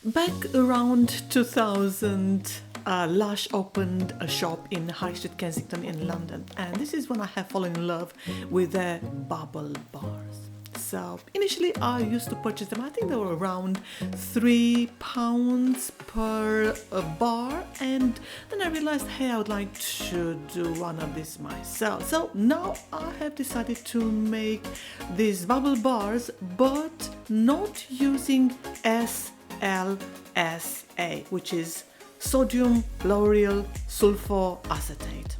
Back around 2000, Lush opened a shop in High Street, Kensington in London, and this is when I have fallen in love with their bubble bars. So initially I used to purchase them. I think they were around £3 per bar, and then I realized, hey, I would like to do one of these myself. So now I have decided to make these bubble bars, but not using SLSA, which is sodium lauryl sulfur acetate.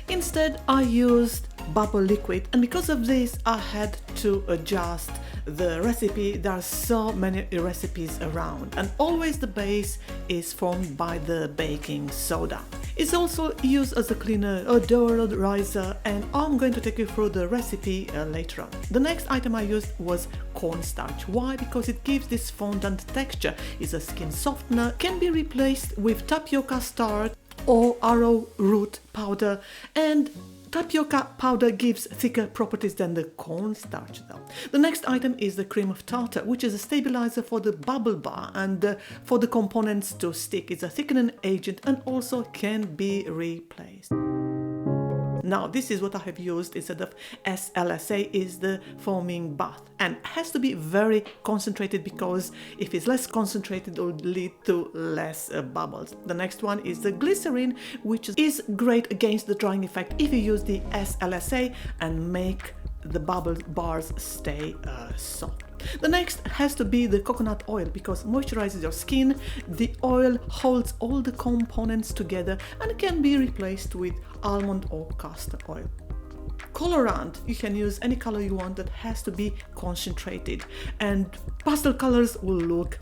Instead, I used bubble liquid, and because of this I had to adjust the recipe. There are so many recipes around, and always the base is formed by the baking soda. It's also used as a cleaner, a deodorizer, and I'm going to take you through the recipe later on. The next item I used was cornstarch. Why? Because it gives this fondant texture. It's a skin softener, can be replaced with tapioca starch or arrowroot powder, and tapioca powder gives thicker properties than the cornstarch though. The next item is the cream of tartar, which is a stabilizer for the bubble bar and for the components to stick. It's a thickening agent and also can be replaced. Now this is what I have used instead of SLSA, is the foaming bath, and has to be very concentrated, because if it's less concentrated it will lead to less bubbles. The next one is the glycerin, which is great against the drying effect if you use the SLSA and make the bubble bars stay soft. The next has to be the coconut oil, because it moisturizes your skin. The oil holds all the components together and can be replaced with almond or castor oil. Colorant, you can use any color you want, that has to be concentrated, and pastel colors will look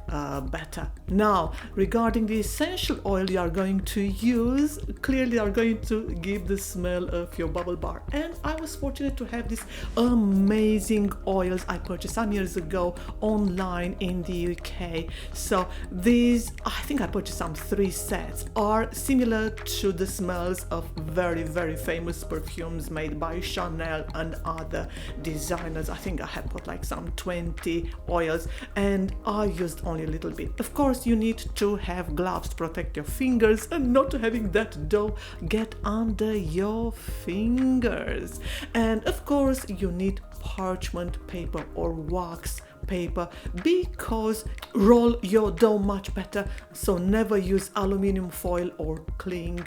better. Now, regarding the essential oil you are going to use, clearly are going to give the smell of your bubble bar, and I was fortunate to have these amazing oils I purchased some years ago online in the UK. So these, I think I purchased some 3 sets, are similar to the smells of very, very famous perfumes made by Chanel and other designers. I think I have got like some 20 oils, and I used only a little bit. Of course, you need to have gloves to protect your fingers and not having that dough get under your fingers. And of course, you need parchment paper or wax paper, because roll your dough much better. So never use aluminium foil or cling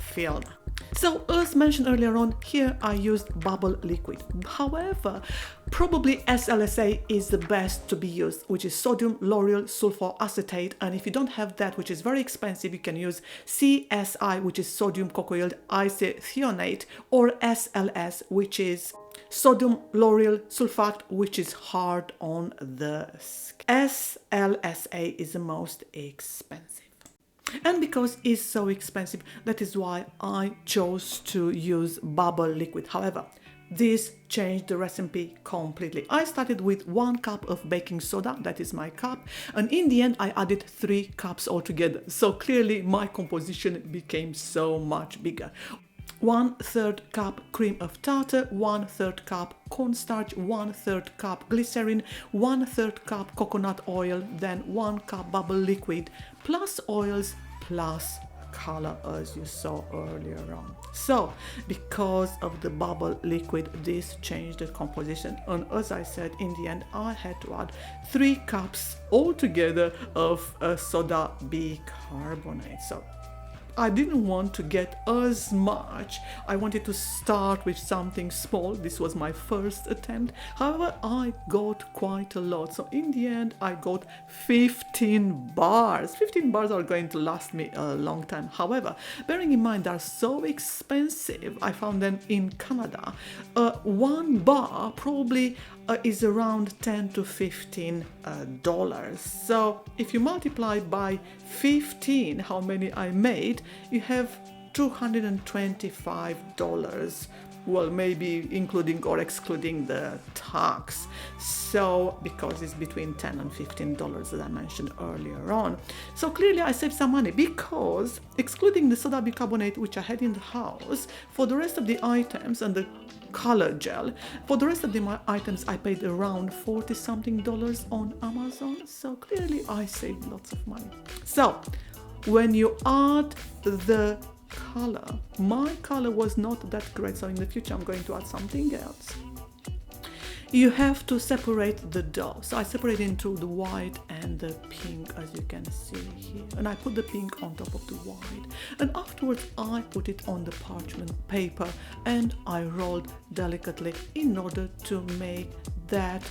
film. So as mentioned earlier on, here I used bubble liquid. However, probably SLSA is the best to be used, which is sodium lauryl sulfur acetate, and if you don't have that, which is very expensive, you can use CSI, which is sodium cocoyl isethionate, or SLS, which is sodium lauryl sulfate, which is hard on the skin. SLSA is the most expensive. And because it's so expensive, that is why I chose to use bubble liquid. However, this changed the recipe completely. I started with 1 cup of baking soda, that is my cup, and in the end I added 3 cups altogether. So clearly my composition became so much bigger. 1/3 cup cream of tartar, 1/3 cup cornstarch, 1/3 cup glycerin, 1/3 cup coconut oil, then 1 cup bubble liquid, plus oils, plus color, as you saw earlier on. So because of the bubble liquid, this changed the composition, and as I said, in the end I had to add 3 cups altogether of soda bicarbonate. So I didn't want to get as much. I wanted to start with something small. This was my first attempt. However, I got quite a lot. So in the end, I got 15 bars. 15 bars are going to last me a long time. However, bearing in mind they're so expensive, I found them in Canada. 1 bar probably is around $10 to $15. So if you multiply by 15 how many I made, you have $225 well, maybe including or excluding the tax. So because it's between $10 and $15, as I mentioned earlier on. So clearly I saved some money, because excluding the soda bicarbonate which I had in the house, for the rest of the items and the color gel, for the rest of the items I paid around $40 something on Amazon. So clearly I saved lots of money. So when you add the color, my color was not that great, so in the future I'm going to add something else. You have to separate the dough. So I separate into the white and the pink, as you can see here. And I put the pink on top of the white. And afterwards I put it on the parchment paper and I rolled delicately in order to make that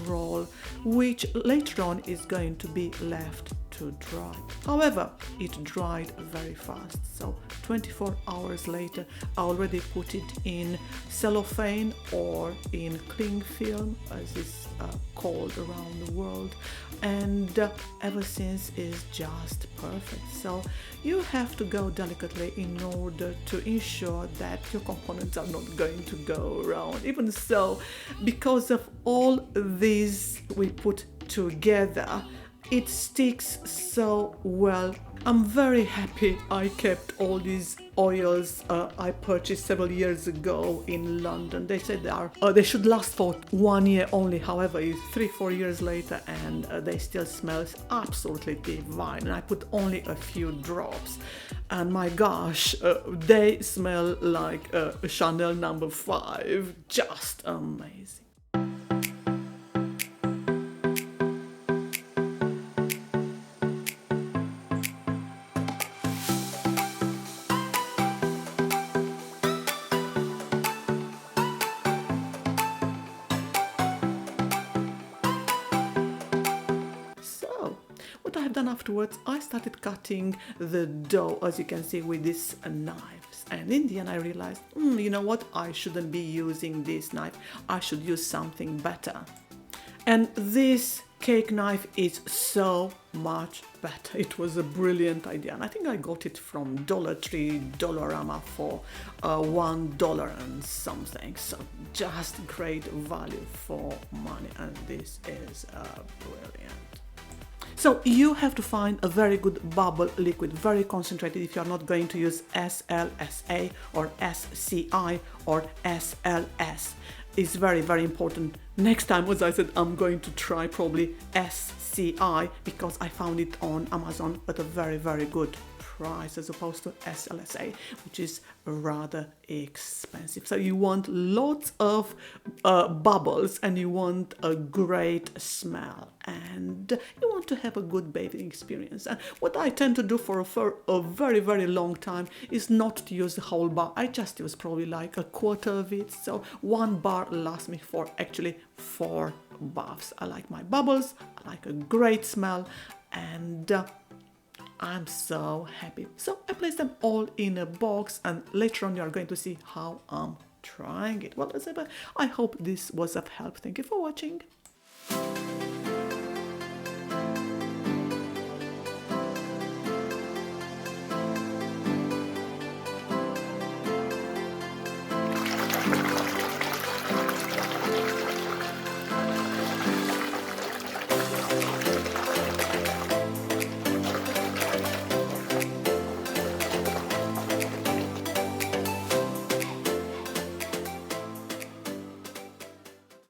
roll, which later on is going to be left to dry. However, it dried very fast. So 24 hours later, I already put it in cellophane or in cling film, as it's called around the world, and ever since is just perfect. So you have to go delicately in order to ensure that your components are not going to go around. Even so, because of all these we put together, it sticks so well. I'm very happy I kept all these oils I purchased several years ago in London. They said they should last for 1 year only. However, it's 3-4 years later and they still smell absolutely divine. And I put only a few drops, and my gosh, they smell like Chanel No. 5. Just amazing. What I have done afterwards, I started cutting the dough, as you can see, with these knives. And in the end I realized, you know what, I shouldn't be using this knife. I should use something better. And this cake knife is so much better. It was a brilliant idea, and I think I got it from Dollar Tree, Dollarama for $1 and something. So just great value for money, and this is brilliant. So you have to find a very good bubble liquid, very concentrated, if you are not going to use SLSA or SCI or SLS. It's very, very important. Next time, as I said, I'm going to try probably SCI, because I found it on Amazon at a very, very good price, as opposed to SLSA, which is rather expensive. So you want lots of bubbles, and you want a great smell, and you want to have a good bathing experience. And what I tend to do for a very, very long time is not to use the whole bar. I just use probably like a quarter of it. So 1 bar lasts me for actually 4 baths. I like my bubbles, I like a great smell, and I'm so happy. So I place them all in a box, and later on you are going to see how I'm trying it. Well, I hope this was of help. Thank you for watching.